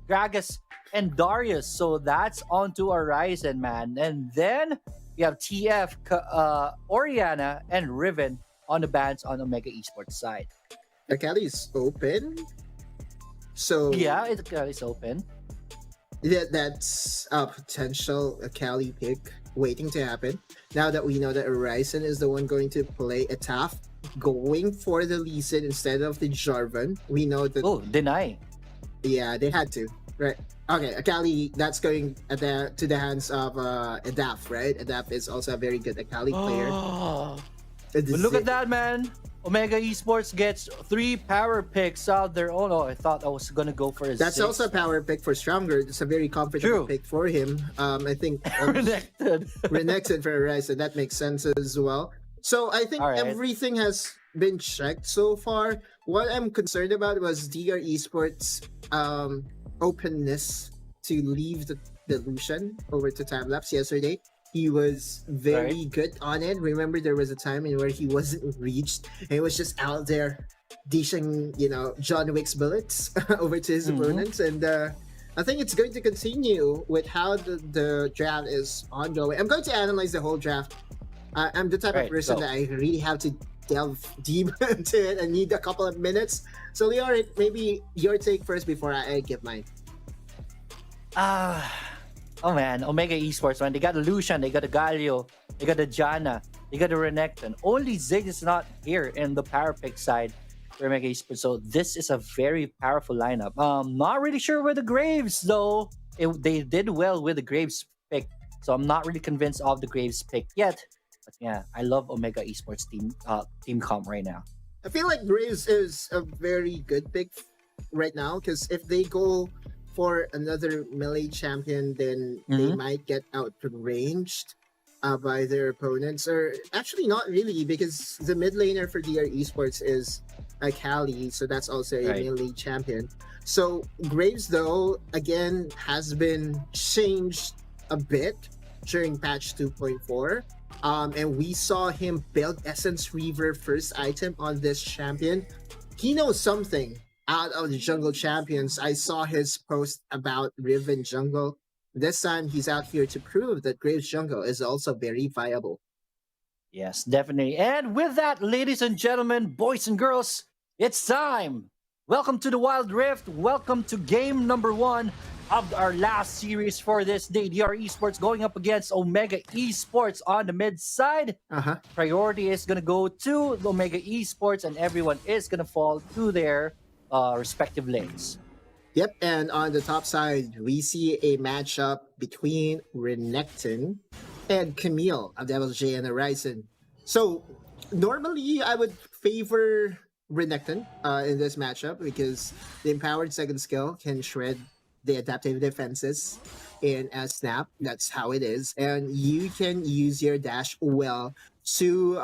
Gragas, and Darius. So that's on to Horizon, man. And then we have TF, Oriana, and Riven on the bans on Omega Esports side. Akali is open, so Yeah, it's open. that's a potential Akali pick waiting to happen. Now that we know that Horizon is the one going to play a Taf, going for the Lee Sin instead of the Jarvan, we know that. Oh, deny. Yeah, they had to. Right. Okay, Akali, that's going to the hands of Adaf, right? Adaf is also a very good Akali player. Oh, but look at that, man. Omega Esports gets 3 power picks out their own. Oh, I thought I was going to go for a That's 6. also a power pick for Stronger. It's a very comfortable pick for him. I think Renekton. Renekton for Horizon, that makes sense as well. So I think everything has been checked so far. What I'm concerned about was DR Esports openness to leave the Lucian over to Timelapse yesterday. He was very good on it. Remember, there was a time in where he wasn't reached and he was just out there dishing, John Wick's bullets over to his opponents. And I think it's going to continue with how the draft is ongoing. I'm going to analyze the whole draft. I'm the type of person that I really have to delve deep into it. I need a couple of minutes. So, Leon, maybe your take first before I give mine. Oh man, Omega Esports, man. They got the Lucian, they got the Galio, they got the Janna, they got the Renekton. Only Zig is not here in the power pick side for Omega Esports. So this is a very powerful lineup. Not really sure with the Graves though. They did well with the Graves pick. So I'm not really convinced of the Graves pick yet. But yeah, I love Omega Esports team comp right now. I feel like Graves is a very good pick right now because if they go for another melee champion, then they might get outranged by their opponents. Or actually not really, because the mid laner for DR Esports is Akali, so that's also a melee champion. So Graves, though, again, has been changed a bit during patch 2.4. And we saw him build Essence Reaver first item on this champion. He knows something out of the jungle champions. I saw his post about Riven jungle. This time he's out here to prove that Graves jungle is also very viable. Yes, definitely. And with that, ladies and gentlemen, boys and girls, it's time. Welcome to the Wild Rift. Welcome to game number 1 of our last series for this day. DR Esports going up against Omega Esports on the mid side. Priority is going to go to the Omega Esports, and everyone is going to fall to their respective lanes. Yep, and on the top side, we see a matchup between Renekton and Camille of Devil's J and Horizon. So, normally I would favor Renekton in this matchup because the empowered second skill can shred the adaptive defenses in a snap. That's how it is. And you can use your dash well to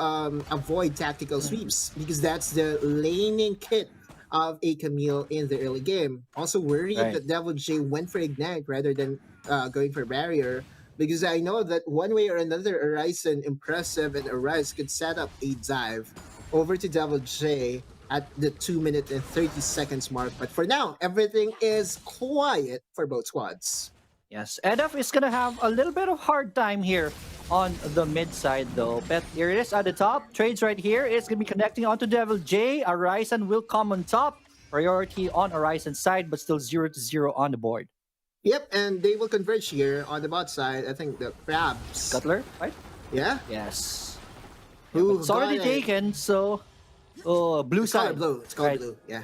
avoid tactical sweeps because that's the laning kit of a Camille in the early game. Also worried that Devil J went for Ignite rather than going for Barrier, because I know that one way or another, Horizon Impressive and Arise could set up a dive over to Devil J at the 2 minute and 30 seconds mark. But for now, everything is quiet for both squads. Yes, Edf is going to have a little bit of hard time here on the mid side though. But here it is at the top. Trades right here. It's going to be connecting onto Devil J. Horizon will come on top. Priority on Horizon side, but still 0-0 on the board. Yep, and they will converge here on the bot side. I think the Crabs. Cutler, right? Yeah? Yes. Who it's already taken, so... Oh, blue side. It's called blue, yeah.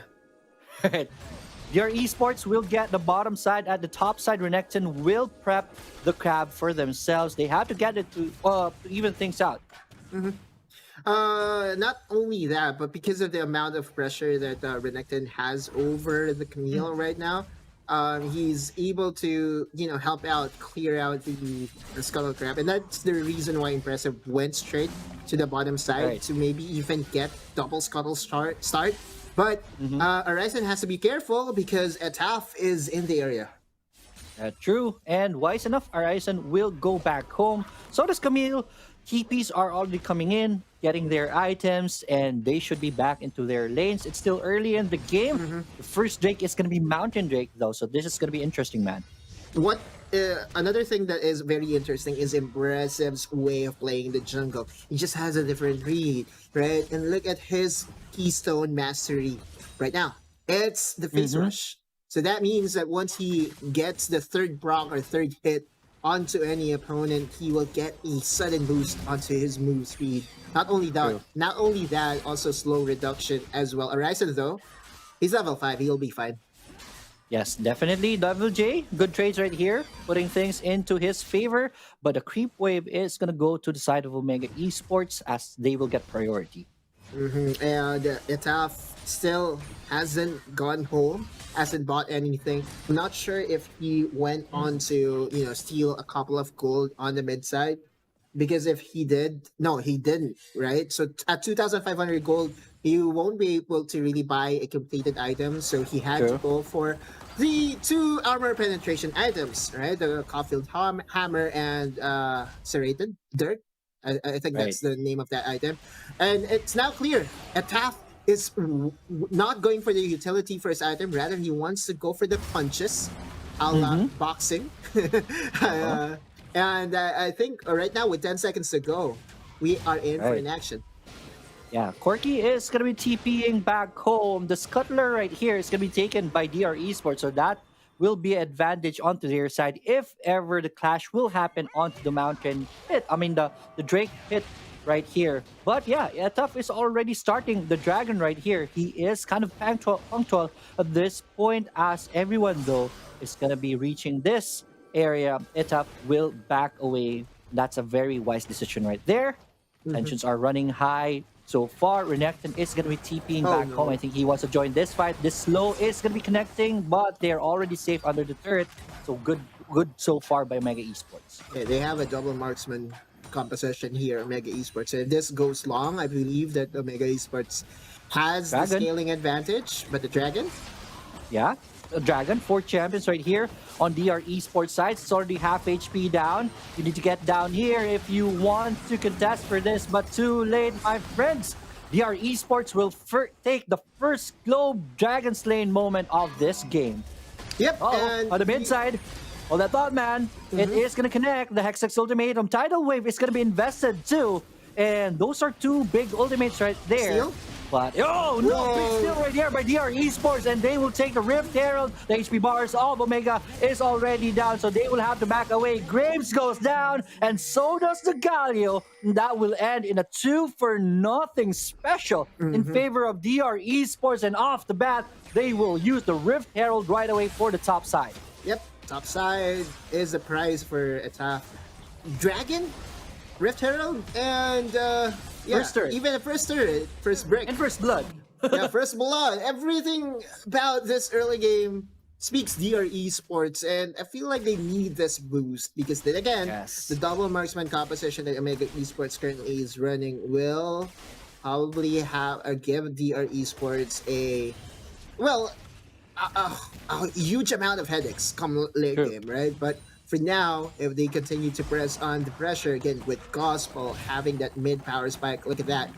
Your esports will get the bottom side. At the top side, Renekton will prep the crab for themselves. They have to get it to even things out. Not only that, but because of the amount of pressure that Renekton has over the Camille right now, he's able to, help out, clear out the Scuttle Crab. And that's the reason why Impressive went straight to the bottom side to maybe even get double Scuttle start. But Horizon has to be careful because Etaf is in the area. True. And wise enough, Horizon will go back home. So does Camille. TPs are already coming in, getting their items, and they should be back into their lanes. It's still early in the game. Mm-hmm. The first Drake is going to be Mountain Drake, though, so this is going to be interesting, man. What another thing that is very interesting is Impressive's way of playing the jungle. He just has a different read, right? And look at his keystone mastery right now. It's the face Mm-hmm. rush. So that means that once he gets the third proc or third hit onto any opponent, he will get a sudden boost onto his move speed. True. Not only that, also slow reduction as well. Arisen though, he's level 5, he'll be fine. Yes, definitely. Double J, good trades right here, putting things into his favor. But the creep wave is going to go to the side of Omega Esports as they will get priority. And Etaf still hasn't gone home, hasn't bought anything. I'm not sure if he went on to, steal a couple of gold on the mid side. Because if he did, no, he didn't, right? So at 2,500 gold, you won't be able to really buy a completed item. So he had to True. go for the 2 armor penetration items, right? The Caulfield Hammer and Serrated Dirt. I think Right. that's the name of that item. And it's now clear. Ataf is not going for the utility for his item. Rather, he wants to go for the punches, a la boxing. And I think right now, with 10 seconds to go, we are in for Right. an action. Yeah, Corky is going to be TPing back home. The Scuttler right here is going to be taken by DR Esports, so that will be an advantage onto their side if ever the clash will happen onto the mountain pit. I mean, the Drake pit right here. But yeah, Tough is already starting the Dragon right here. He is kind of punctual at this point as everyone, though, is going to be reaching this area. Etap will back away. That's a very wise decision right there. Tensions are running high. So far, Renekton is going to be TPing Oh, back no. home. I think he wants to join this fight. This slow is going to be connecting, but they're already safe under the turret. So good so far by Mega Esports. Okay, they have a double marksman composition here, Omega Esports. If this goes long, I believe that Omega Esports has the Dragon. scaling advantage, but the Dragon, Yeah, Dragon, 4 champions right here on DR Esports side. It's already half HP down. You need to get down here if you want to contest for this, but too late, my friends. DR Esports will take the first Globe Dragon Slaying moment of this game. yep, Oh, and on the mid side. Well, that thought, man, it is going to connect. The Hexex Ultimatum Tidal Wave is going to be invested too. And those are 2 big ultimates right there. Steal? But, oh no, Whoa. big steal right here by DR Esports. And they will take the Rift Herald. The HP bars of Omega is already down. So they will have to back away. Graves goes down. And so does the Galio. That will end in a 2-for-0 special in favor of DR Esports. And off the bat, they will use the Rift Herald right away for the top side. yep, top side is the prize for Etaf. Dragon, Rift Herald, and First turret. even the first turret, first brick. And First Blood. Yeah, first blood. Everything about this early game speaks DR Esports, and I feel like they need this boost because then again, Yes. the double marksman composition that Omega Esports currently is running will probably have give DR Esports a a huge amount of headaches come late True. game, right? But for now, if they continue to press on the pressure again with Gospel having that mid power spike, look at that.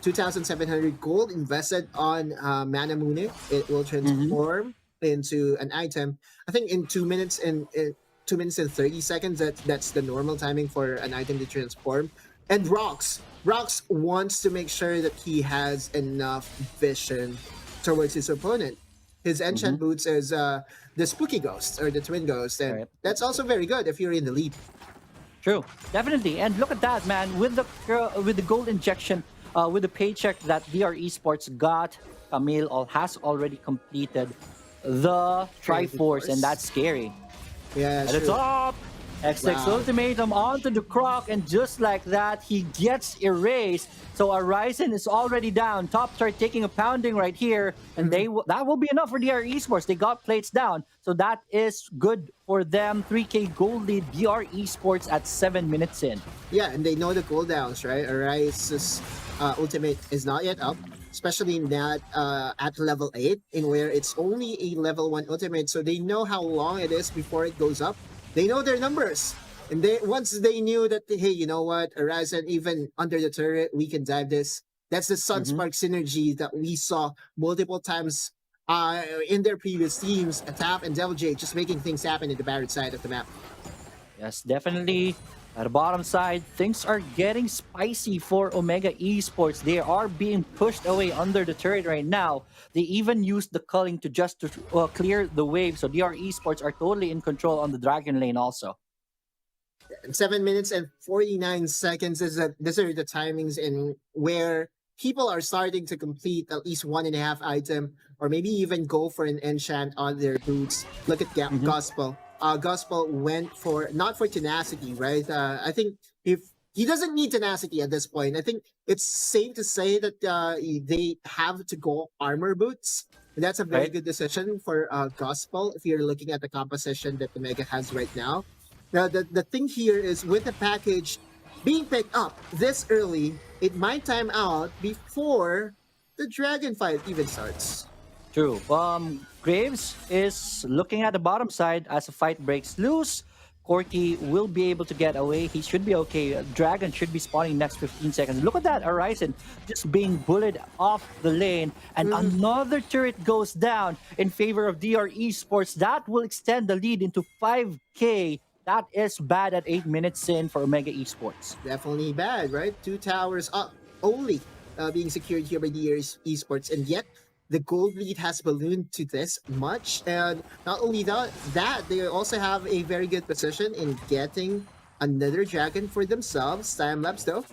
2,700 gold invested on Mana Mune. It will transform into an item. I think in 2 minutes and 2 minutes and 30 seconds. That's the normal timing for an item to transform. And Rox wants to make sure that he has enough vision towards his opponent. His enchant boots is the spooky ghost or the twin ghost, and Right. that's also very good if you're in the lead. True, definitely. And look at that, man. With the gold injection, with the paycheck that DR Esports got, Camille has already completed the Triforce, and that's scary. Yeah, At the top, Hexex Wow. Ultimatum onto the Croc, and just like that, he gets erased. So Arisen is already down. Top start taking a pounding right here, and that will be enough for DR Esports. They got plates down, so that is good for them. 3K gold lead, DR Esports at 7 minutes in. Yeah, and they know the cooldowns, right? Arise's ultimate is not yet up, especially not at level 8, in where it's only a level 1 ultimate, so they know how long it is before it goes up. They know their numbers. And they once they knew that, hey, you know what, Horizon, even under the turret, we can dive this. That's the Hmm. Sunspark synergy that we saw multiple times in their previous teams, Tap and Devil J, just making things happen in the Barrett side of the map. Yes, definitely. At the bottom side, things are getting spicy for Omega Esports. They are being pushed away under the turret right now. They even used the culling to just to, clear the wave. So DR Esports are totally in control on the Dragon lane also. 7 minutes and 49 seconds is that these are the timings in where people are starting to complete at least one and a half item or maybe even go for an enchant on their boots. Look at Hmm. Gospel. Gospel went for not for tenacity, right? I think if he doesn't need tenacity at this point, I think it's safe to say that they have to go armor boots. And that's a very Right? good decision for Gospel if you're looking at the composition that Omega has right now. Now, the thing here is with the package being picked up this early, it might time out before the dragon fight even starts. True. Graves is looking at the bottom side as the fight breaks loose. Corky will be able to get away. He should be okay. Dragon should be spawning next 15 seconds. Look at that Horizon just being bullied off the lane. And Mhm. another turret goes down in favor of DR Esports. That will extend the lead into 5K. That is bad at 8 minutes in for Omega Esports. Definitely bad, right? Two towers up only being secured here by the esports, and yet the gold lead has ballooned to this much. And not only that they also have a very good position in getting another dragon for themselves. Time lapse though.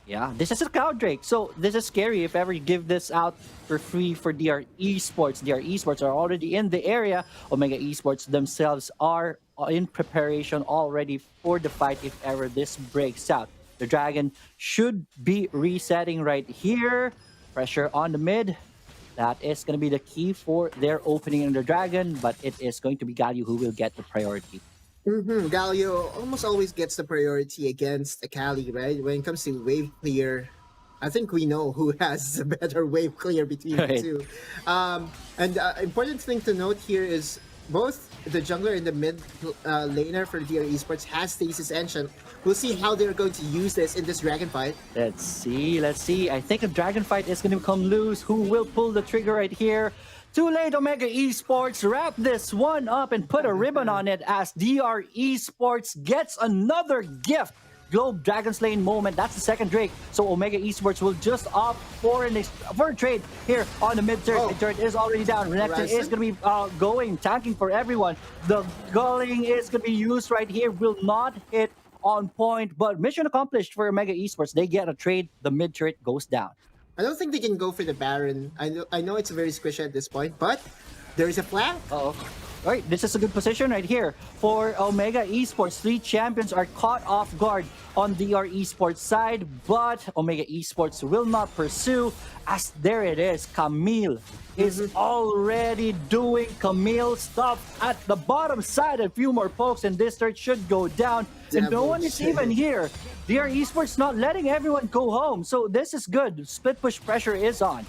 Yeah, this is a Cloud Drake. So this is scary if ever you give this out for free for DR Esports. DR Esports are already in the area. Omega Esports themselves are in preparation already for the fight if ever this breaks out. The Dragon should be resetting right here. Pressure on the mid. That is going to be the key for their opening in the Dragon, but it is going to be Galio who will get the priority. Galio almost always gets the priority against Akali, right? When it comes to wave clear, I think we know who has a better wave clear between the Right. two. And important thing to note here is both the jungler and the mid laner for DR Esports has Stasis Ancient. We'll see how they're going to use this in this dragon fight. Let's see, let's see. I think a dragon fight is going to come loose. Who will pull the trigger right here? Too late, Omega Esports. Wrap this one up and put a ribbon on it as DR Esports gets another gift. Globe Dragon's Lane moment. That's the second Drake. So Omega Esports will just opt for a trade here on the mid turret. Oh. Mid turret is already down. Renekton is going to be going, tanking for everyone. The gulling is going to be used right here. Will not hit on point, but mission accomplished for Omega Esports. They get a trade. The mid turret goes down. I don't think they can go for the Baron. I know it's very squishy at this point, but there is a flag. Uh-oh. All right, this is a good position right here for Omega Esports. Three champions are caught off guard on DR Esports side, but Omega Esports will not pursue as there it is. Camille is already doing Camille stuff at the bottom side. A few more pokes and this turret should go down. And no one is even here. DR Esports not letting everyone go home. So this is good. Split push pressure is on.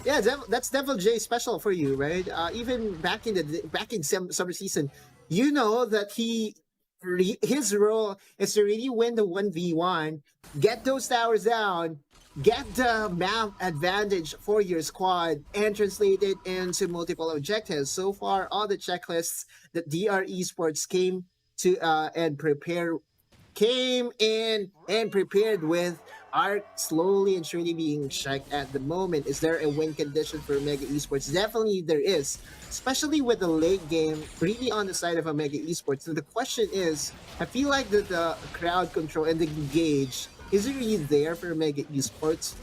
Yeah, that's Devil J special for you, right? Even back in summer season, you know that his role is to really win the 1v1, get those towers down, get the map advantage for your squad, and translate it into multiple objectives. So far, all the checklists that DR Esports came in and prepared with are slowly and surely being checked at the moment. Is there a win condition for Omega Esports? Definitely there is, especially with the late game really on the side of Omega Esports. So the question is, I feel like the crowd control and the engage is really there for Omega Esports.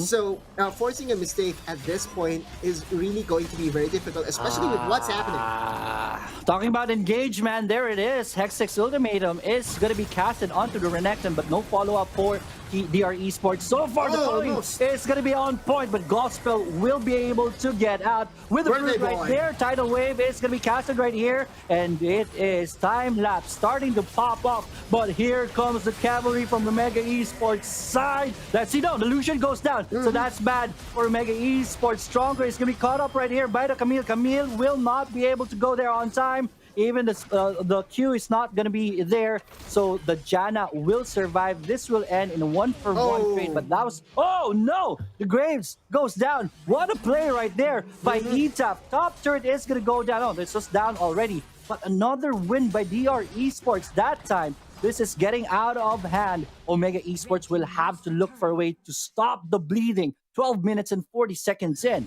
So forcing a mistake at this point is really going to be very difficult, especially with what's happening. Talking about engagement, there it is. Hextech's ultimatum is going to be casted onto the Renekton, but no follow-up for DR Esports. So far, the Oh, calling almost. is going to be on point, but Gospel will be able to get out with the Birthday fruit right boy. there. Tidal Wave is going to be casted right here, and it is time lapse starting to pop up. But here comes the cavalry from the Mega Esports side. Let's see, no, the Lucian goes down, so that's bad for Mega Esports. Stronger is going to be caught up right here by the Camille. Camille will not be able to go there on time. Even the Q is not going to be there, so the Janna will survive. This will end in a 1-for-1 trade, but that was... Oh, no! The Graves goes down. What a play right there by ETAP. Top turret is going to go down. Oh, this was down already. But another win by DR Esports that time. This is getting out of hand. Omega Esports will have to look for a way to stop the bleeding. 12 minutes and 40 seconds in.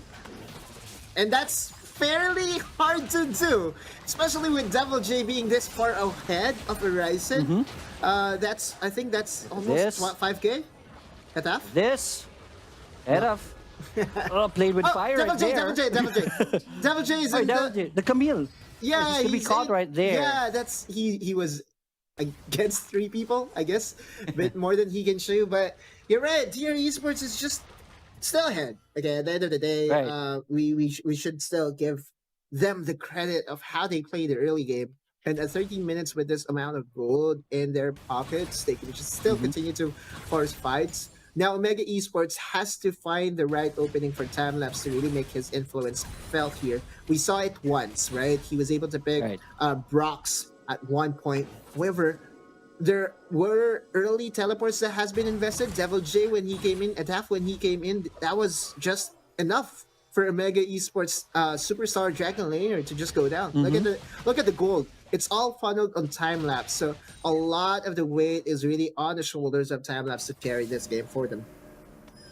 And that's fairly hard to do, especially with Devil J being this far ahead of Horizon. I think that's almost what, 5K? Kataf? This, Edaf, played with fire Devil right J, there. Devil J, Devil J. Devil J is Oh, in Devil J, the Camille. Yeah, He's gonna be caught right there. Yeah, that's he was against 3 people, I guess, a bit more than he can show. But you're right, DR Esports is just still ahead. Okay, at the end of the day, Right. We should still give them the credit of how they play the early game. And at 13 minutes with this amount of gold in their pockets, they can just still continue to force fights. Now, Omega Esports has to find the right opening for Timelapse to really make his influence felt here. We saw it once, right? He was able to pick Right. Brox at one point. However, there were early teleports that has been invested. Devil J when he came in, Ataf when he came in, that was just enough for Omega Esports superstar Dragon Laner to just go down. Look at the gold. It's all funneled on time lapse, so a lot of the weight is really on the shoulders of time lapse to carry this game for them.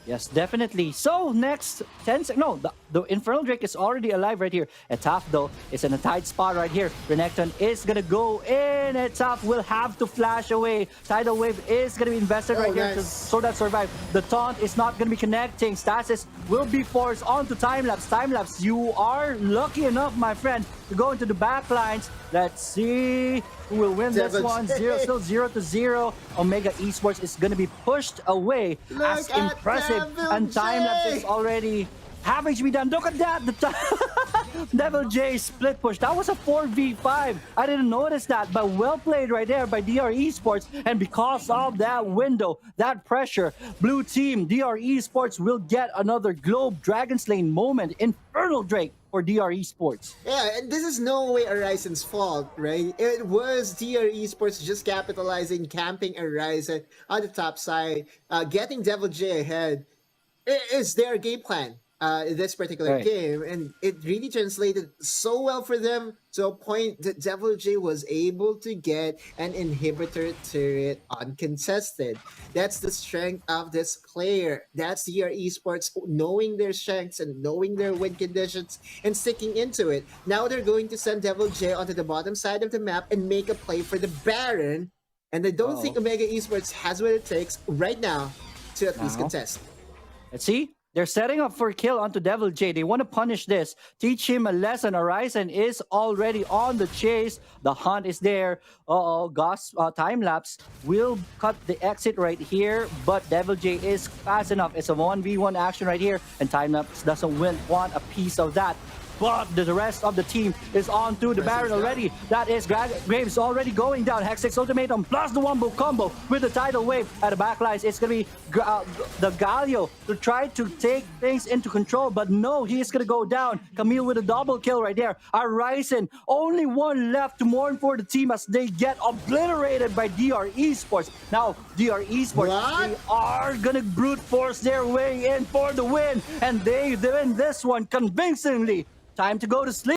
Yes, definitely. So next 10 seconds. No, the Infernal Drake is already alive right here. Etaf though is in a tight spot right here. Renekton is gonna go in. Etaf will have to flash away. Tidal Wave is gonna be invested right here to, so that survive. The taunt is not gonna be connecting. Stasis will be forced onto Timelapse. Timelapse, you are lucky enough, my friend, to go into the back lines. Let's see who will win this one. Still 0-0. Omega Esports is gonna be pushed away. As impressive. And Timelapse is already having to be done. Look at that! The Devil J split push. That was a 4v5. I didn't notice that, but well played right there by DR Esports. And because of that window, that pressure, blue team, DR Esports will get another Globe Dragon Slain moment. Infernal Drake for DR Esports. Yeah, and this is no way Horizon's fault, right? It was DR Esports just capitalizing, camping Horizon on the top side, getting Devil J ahead. It is their game plan in this particular game, and it really translated so well for them to a point that Devil J was able to get an inhibitor turret uncontested. That's the strength of this player. That's DR Esports knowing their strengths and knowing their win conditions and sticking into it. Now they're going to send Devil J onto the bottom side of the map and make a play for the Baron. And I don't think Omega Esports has what it takes right now to at least contest. Let's see. They're setting up for a kill onto Devil J. They want to punish this. Teach him a lesson. Horizon is already on the chase. The hunt is there. Time-lapse will cut the exit right here. But Devil J is fast enough. It's a 1v1 action right here. And Time-lapse doesn't want a piece of that. But the rest of the team is on to the Baron already. That is Graves already going down. Hextech Ultimatum plus the Wombo combo with the Tidal Wave at the backlines. It's going to be the Galio to try to take things into control. But no, he is going to go down. Camille with a double kill right there. Horizon, only one left to mourn for the team as they get obliterated by DR Esports. Now, DR Esports, they are going to brute force their way in for the win. And they win this one convincingly. Time to go to sleep.